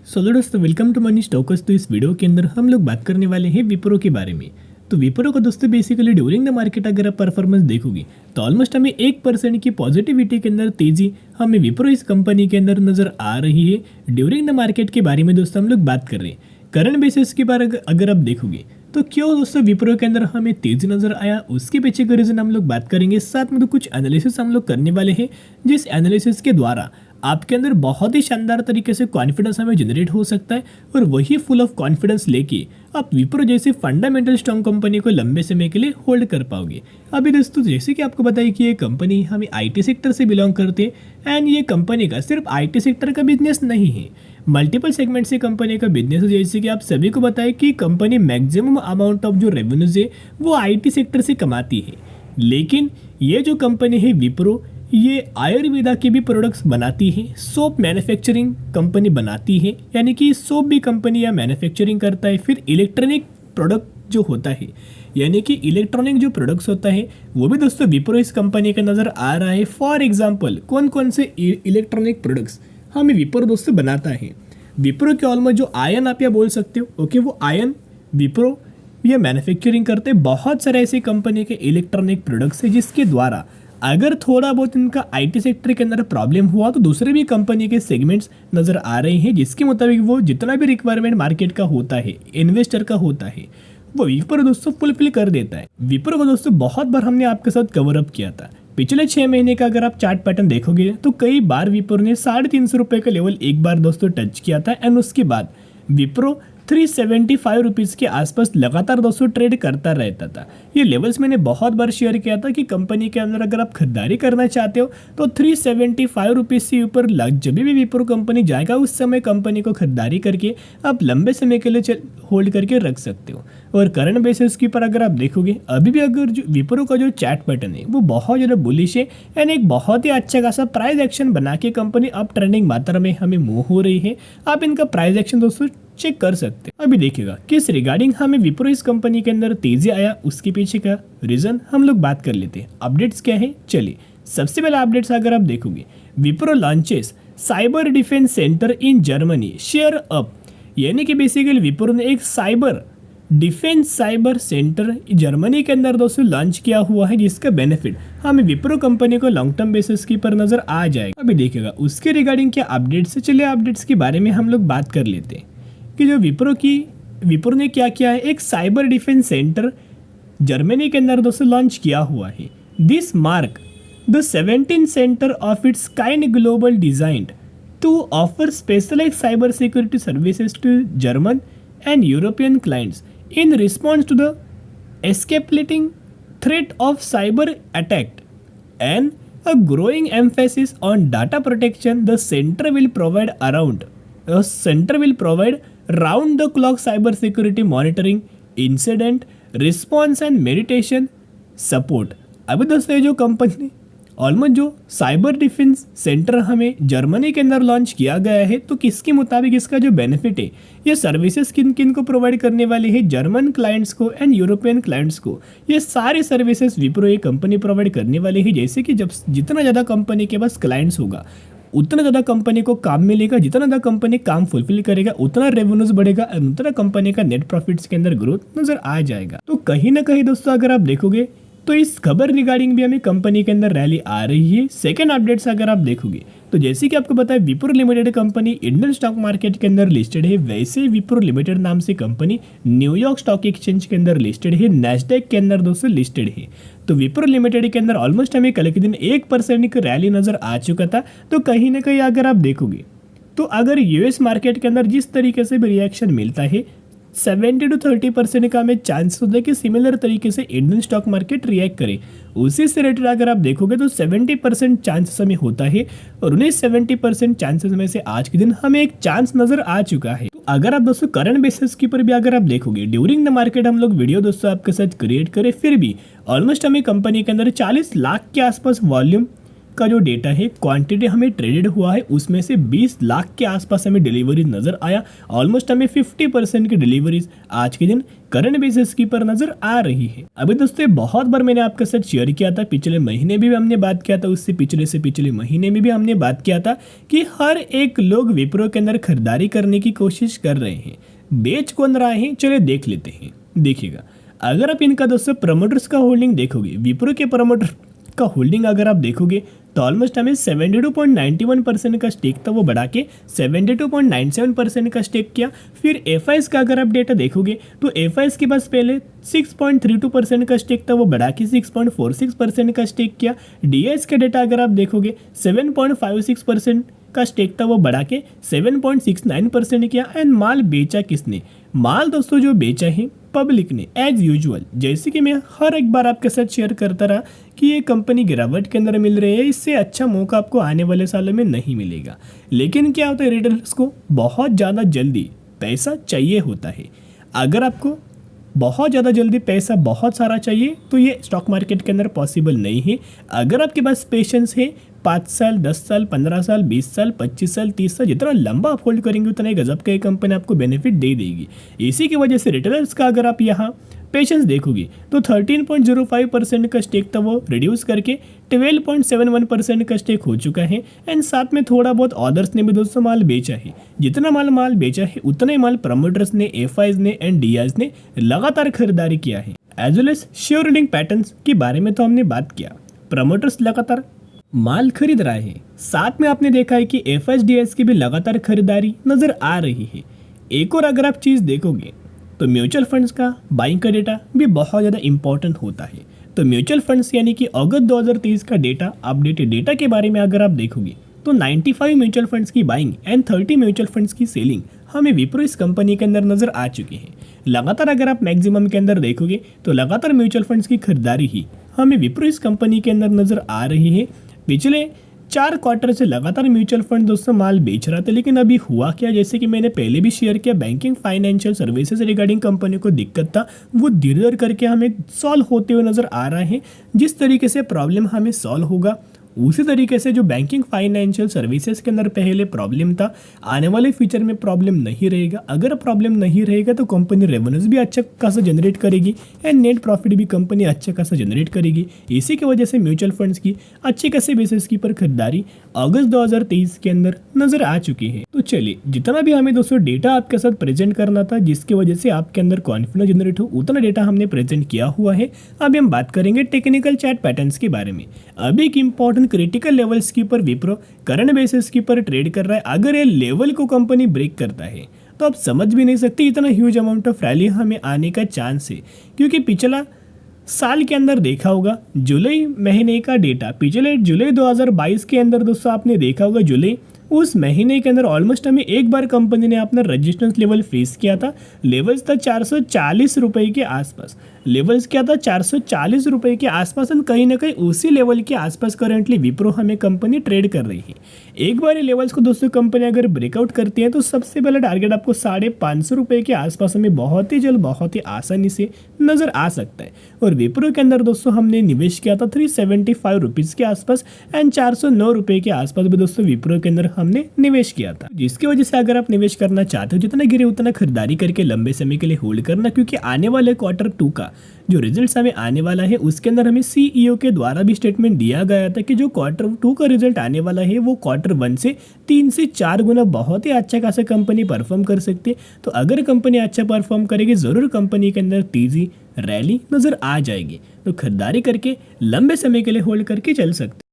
Solo दोस्तों, welcome to money stalkers. तो इस वीडियो के अंदर हम लोग बात करने वाले हैं विप्रो के बारे में। तो विप्रो को दोस्तों बेसिकली ड्यूरिंग द मार्केट अगर आप परफॉर्मेंस देखोगे तो ऑलमोस्ट हमें 1% की पॉजिटिविटी के अंदर तेजी हमें विप्रो इस कंपनी के अंदर नजर आ रही है। ड्यूरिंग द मार्केट के बारे में दोस्तों हम लोग बात कर रहे हैं। करंट बेसिस के बारे अगर आप देखोगे तो क्यों दोस्तों विप्रो के अंदर हमें तेजी नजर आया, उसके पीछे का रीजन हम लोग बात करेंगे। साथ में तो कुछ एनालिसिस हम लोग करने वाले हैं, जिस एनालिसिस के द्वारा आपके अंदर बहुत ही शानदार तरीके से कॉन्फिडेंस हमें जनरेट हो सकता है और वही फुल ऑफ कॉन्फिडेंस लेके आप विप्रो जैसे फंडामेंटल स्ट्रॉन्ग कंपनी को लंबे समय के लिए होल्ड कर पाओगे। अभी दोस्तों जैसे कि आपको बताइए कि ये कंपनी हमें आईटी सेक्टर से बिलोंग करते हैं एंड ये कंपनी का सिर्फ आईटी सेक्टर का बिजनेस नहीं है, मल्टीपल सेगमेंट से कंपनी का बिजनेस है। जैसे कि आप सभी को बताएं कि कंपनी मैक्सिमम अमाउंट ऑफ जो रेवेन्यूज है वो आईटी सेक्टर से कमाती है, लेकिन ये जो कंपनी है विप्रो ये आयुर्वेदा के भी प्रोडक्ट्स बनाती है, सोप मैन्युफैक्चरिंग कंपनी बनाती है, यानी कि सोप भी कंपनी या मैन्युफैक्चरिंग करता है। फिर इलेक्ट्रॉनिक प्रोडक्ट जो होता है, यानी कि इलेक्ट्रॉनिक जो प्रोडक्ट्स होता है वो भी दोस्तों विप्रो इस कंपनी का नज़र आ रहा है। फॉर एग्जांपल कौन कौन से इलेक्ट्रॉनिक प्रोडक्ट्स हमें विप्रो दोस्तों बनाता है। विप्रो के ऑलमोस्ट जो आयन आप या बोल सकते हो, ओके, वो आयन विप्रो ये मैन्युफैक्चरिंग करते हैं। बहुत सारे ऐसे कंपनी के इलेक्ट्रॉनिक प्रोडक्ट्स है जिसके द्वारा अगर थोड़ा बहुत इनका आईटी सेक्टर के अंदर प्रॉब्लम हुआ तो दूसरे भी कंपनी के सेगमेंट्स नज़र आ रहे हैं, जिसके मुताबिक वो जितना भी रिक्वायरमेंट मार्केट का होता है, इन्वेस्टर का होता है, वो विप्रो दोस्तों फुलफिल कर देता है। विप्रो को दोस्तों बहुत बार हमने आपके साथ कवर अप किया था। पिछले 6 महीने का अगर आप चार्ट पैटर्न देखोगे तो कई बार विप्रो ने 350 रुपये का लेवल एक बार दोस्तों टच किया था एंड उसके बाद विप्रो 375 रुपीज़ के आसपास लगातार दोस्तों ट्रेड करता रहता था। ये लेवल्स मैंने बहुत बार शेयर किया था कि कंपनी के अंदर अगर आप खरीदारी करना चाहते हो तो 375 रुपीज़ से ऊपर जब भी विप्रो कंपनी जाएगा उस समय कंपनी को खरीदारी करके आप लंबे समय के लिए होल्ड करके रख सकते हो। और करंट बेसिस के ऊपर अगर आप देखोगे अभी भी अगर जो विप्रो का जो चार्ट पैटर्न है वो बहुत ज़्यादा बुलिश है एंड एक बहुत ही अच्छा खासा प्राइस एक्शन बना के कंपनी अप ट्रेंडिंग मात्रा में हमें मूव हो रही है। आप इनका प्राइस एक्शन दोस्तों चेक कर सकते हैं। अभी देखिएगा किस रिगार्डिंग हमें विप्रो इस कंपनी के अंदर तेजी आया, उसके पीछे का रीजन हम लोग बात कर लेते हैं। अपडेट्स क्या है, चलिए सबसे पहला अपडेट्स अगर आप देखोगे, Wipro launches cyber defence centre in Germany share up, यानी कि बेसिकली विप्रो ने एक cyber defence cyber centre Germany के अंदर दोस्तों लॉन्च किया हुआ है, जिसका बेनिफिट हमें विप्रो कंपनी को लॉन्ग टर्म बेसिस के पर नजर आ जाएगा। अभी देखिएगा उसके रिगार्डिंग क्या अपडेट्स है, चलिए अपडेट्स के बारे में हम लोग बात कर लेते हैं कि जो विप्रो ने क्या किया है, एक साइबर डिफेंस सेंटर जर्मनी के अंदर दोस्तों लॉन्च किया हुआ है। This mark the 17th centre of its kind global designed to offer specialised cyber security services to German and European clients in response to the escalating threat of cyber attack and a growing emphasis on data protection. The center will provide round the clock cyber security monitoring, incident response and meditation support. अभी दोस्तों ये जो company almost जो cyber defence centre हमें Germany के अंदर launch किया गया है, तो किसके मुताबिक इसका जो बेनिफिट है, ये सर्विसेज किन किन को प्रोवाइड करने वाली है, जर्मन क्लाइंट्स को एंड यूरोपियन क्लाइंट्स को। ये सारे सर्विसेज विप्रो ये कंपनी प्रोवाइड करने वाली है। जैसे कि जब जितना ज़्यादा कंपनी के पास क्लाइंट्स होगा उतना ज़्यादा कंपनी को काम मिलेगा, जितना ज़्यादा कंपनी काम फुलफिल करेगा उतना रेवेन्यूज बढ़ेगा और उतना कंपनी का नेट प्रॉफिट्स के अंदर ग्रोथ नजर आ जाएगा। तो कहीं ना कहीं दोस्तों अगर आप देखोगे तो इस खबर रिगार्डिंग भी हमें कंपनी के अंदर रैली आ रही है। सेकंड अपडेट्स अगर आप देखोगे तो जैसे कि आपको पता है Wipro limited company Indian stock market के अंदर लिस्टेड है, वैसे विप्रो लिमिटेड नाम से कंपनी न्यूयॉर्क स्टॉक एक्सचेंज के अंदर लिस्टेड है, नैस्डैक के अंदर दोस्तों लिस्टेड है। तो विप्रो लिमिटेड के अंदर ऑलमोस्ट हमें कल के दिन 1% की रैली नजर आ चुका था। तो कहीं ना कहीं अगर आप देखोगे तो अगर यूएस मार्केट के अंदर जिस तरीके से भी रिएक्शन मिलता है 70 to 30% का हमें चांस होता है कि सिमिलर तरीके से इंडियन स्टॉक मार्केट रिएक्ट करे। उसी से रिलेटेड अगर आप देखोगे तो 70% चांसेस हमें होता है और उन्हीं 70% चांसेस में से आज के दिन हमें एक चांस नजर आ चुका है। तो अगर आप दोस्तों करंट बेसिस के ऊपर भी अगर आप देखोगे ड्यूरिंग द मार्केट हम लोग वीडियो दोस्तों आपके साथ क्रिएट करें, फिर भी ऑलमोस्ट हमें कंपनी के अंदर 40 लाख के आसपास वॉल्यूम का जो डेटा है, क्वांटिटी हमें ट्रेडेड हुआ है उसमें से 20 लाख के आसपास हमें डिलीवरीज नजर आया। ऑलमोस्ट हमें 50% की डिलीवरीज आज के दिन करंट बेसिस की पर नजर आ रही है। अभी दोस्तों बहुत बार मैंने आपके साथ शेयर किया था, पिछले महीने भी हमने बात किया था, उससे पिछले महीने में भी हमने बात किया था कि हर एक लोग विप्रो के अंदर खरीदारी करने की कोशिश कर रहे हैं। बेच कौन रहा है, चलिए देख लेते हैं। देखिएगा, अगर आप इनका दोस्तों प्रमोटर्स का होल्डिंग देखोगे, विप्रो के प्रमोटर का होल्डिंग अगर आप देखोगे तो ऑलमोस्ट हमें 72.91% का स्टेक था, वो बढ़ा के 72.97% का स्टेक किया। फिर एफआईएस का अगर आप डेटा देखोगे तो एफआईएस के पास पहले 6.32% का स्टेक था, वो बढ़ा के 6.46% का स्टेक किया। डीआईएस का डेटा अगर आप देखोगे 7.56% का स्टेक था, वो बढ़ा के 7.69% किया। एंड माल बेचा किसने? माल दोस्तों जो बेचा है पब्लिक ने, एज यूजुअल। जैसे कि मैं हर एक बार आपके साथ शेयर करता रहा कि ये कंपनी गिरावट के अंदर मिल रही है, इससे अच्छा मौका आपको आने वाले सालों में नहीं मिलेगा। लेकिन क्या होता है, रिटेलर्स को बहुत ज़्यादा जल्दी पैसा चाहिए होता है। अगर आपको बहुत ज़्यादा जल्दी पैसा बहुत सारा चाहिए तो ये स्टॉक मार्केट के अंदर पॉसिबल नहीं है। अगर आपके पास पेशेंस है, 5 साल, 10 साल, 15 साल, 20 साल, 25 साल, 30 साल, जितना लंबा आप होल्ड करेंगे उतना ही गजब का कंपनी आपको बेनिफिट दे देगी। इसी की वजह से रिटेलर्स का अगर आप यहाँ पेशेंस देखोगे तो 13.05% का स्टेक था, वो रिड्यूस करके 12.71% का स्टेक हो चुका है। एंड साथ में थोड़ा बहुत ऑर्डर्स ने भी दोस्तों माल बेचा है। जितना माल बेचा है उतना ही माल प्रमोटर्स ने, एफआईज ने एंड डीआईज ने लगातार खरीदारी किया है। As well as share holding patterns के बारे में तो हमने बात किया, प्रमोटर्स लगातार माल खरीद रहा है। साथ में आपने देखा है कि एफएसडीएस की भी लगातार खरीदारी नजर आ रही है। एक और अगर आप चीज़ देखोगे तो म्यूचुअल फंड्स का बाइंग का डेटा भी बहुत ज़्यादा इंपॉर्टेंट होता है। तो म्यूचुअल फंड्स यानी कि अगस्त 2023 का डेटा, अपडेटेड डेटा के बारे में अगर आप देखोगे तो 95 म्यूचुअल फंड्स की बाइंग एंड 30 म्यूचुअल फंड्स की सेलिंग हमें विप्रो इस कंपनी के अंदर नजर आ चुकी है। लगातार अगर आप मैक्सिमम के अंदर देखोगे तो लगातार म्यूचुअल फंड्स की खरीदारी ही हमें विप्रो इस कंपनी के अंदर नजर आ रही है। पिछले 4 क्वार्टर से लगातार म्यूचुअल फंड दोस्तों माल बेच रहा था, लेकिन अभी हुआ क्या, जैसे कि मैंने पहले भी शेयर किया, banking financial services regarding company को दिक्कत था, वो धीरे धीरे करके हमें सॉल्व होते हुए नजर आ रहा है। जिस तरीके से प्रॉब्लम हमें सॉल्व होगा उसी तरीके से जो बैंकिंग फाइनेंशियल सर्विसेज के अंदर पहले प्रॉब्लम था, आने वाले फ्यूचर में प्रॉब्लम नहीं रहेगा। अगर प्रॉब्लम नहीं रहेगा तो कंपनी रेवेन्यूज भी अच्छा खासा जनरेट करेगी एंड नेट प्रॉफिट भी कंपनी अच्छा खासा जनरेट करेगी। इसी की वजह से म्यूचुअल फंड्स की अच्छे खासे बेसिस की पर खरीदारी अगस्त 2023 के अंदर नजर आ चुकी है। तो चलिए, जितना भी हमें दोस्तों डेटा आपके साथ प्रेजेंट करना था, जिसकी वजह से आपके अंदर कॉन्फिडेंस जनरेट हो, उतना डेटा हमने प्रेजेंट किया हुआ है। अभी हम बात करेंगे टेक्निकल चार्ट पैटर्न्स के बारे में। अभी एक इंपॉर्टेंट क्रिटिकल लेवल्स के ऊपर विप्रो करंट बेसिस के ऊपर ट्रेड कर रहा है। अगर ये लेवल को कंपनी ब्रेक करता है तो आप समझ भी नहीं सकते इतना ह्यूज अमाउंट ऑफ रैली हमें आने का चांस है। क्योंकि पिछला साल के अंदर देखा होगा, जुलाई महीने का डेटा, पिछले जुलाई 2022 के अंदर दोस्तों आपने देखा होगा, जुलाई उस महीने के अंदर ऑलमोस्ट हमें एक बार कंपनी ने अपना रजिस्टेंस लेवल फेस किया था। लेवल्स था 440 रुपये के आसपास। लेवल्स क्या था, 440 रुपये के आसपास। एंड कहीं ना कहीं उसी लेवल के आसपास करंटली विप्रो हमें कंपनी ट्रेड कर रही है। एक बार ये लेवल्स को दोस्तों कंपनी अगर ब्रेकआउट करती है तो सबसे पहला टारगेट आपको 550 रुपये के आसपास हमें बहुत ही जल्द, बहुत ही आसानी से नजर आ सकता है। और विप्रो के अंदर दोस्तों हमने निवेश किया था 375 रुपीज़ के आसपास एंड 409 रुपये के आसपास भी दोस्तों विप्रो के अंदर हमने निवेश किया था। जिसकी वजह से अगर आप निवेश करना चाहते हो, जितना गिरे उतना खरीदारी करके लंबे समय के लिए होल्ड करना, क्योंकि आने वाले क्वार्टर 2 का जो रिजल्ट हमें आने वाला है उसके अंदर हमें सीईओ के द्वारा भी स्टेटमेंट दिया गया था कि जो क्वार्टर 2 का रिजल्ट आने वाला है वो क्वार्टर 1 से 3 से 4 गुना बहुत ही अच्छा खासा कंपनी परफॉर्म कर सकती है। तो अगर कंपनी अच्छा परफॉर्म करेगी जरूर कंपनी के अंदर तेजी रैली नजर आ जाएगी। तो खरीदारी करके लंबे समय के लिए होल्ड करके चल सकते।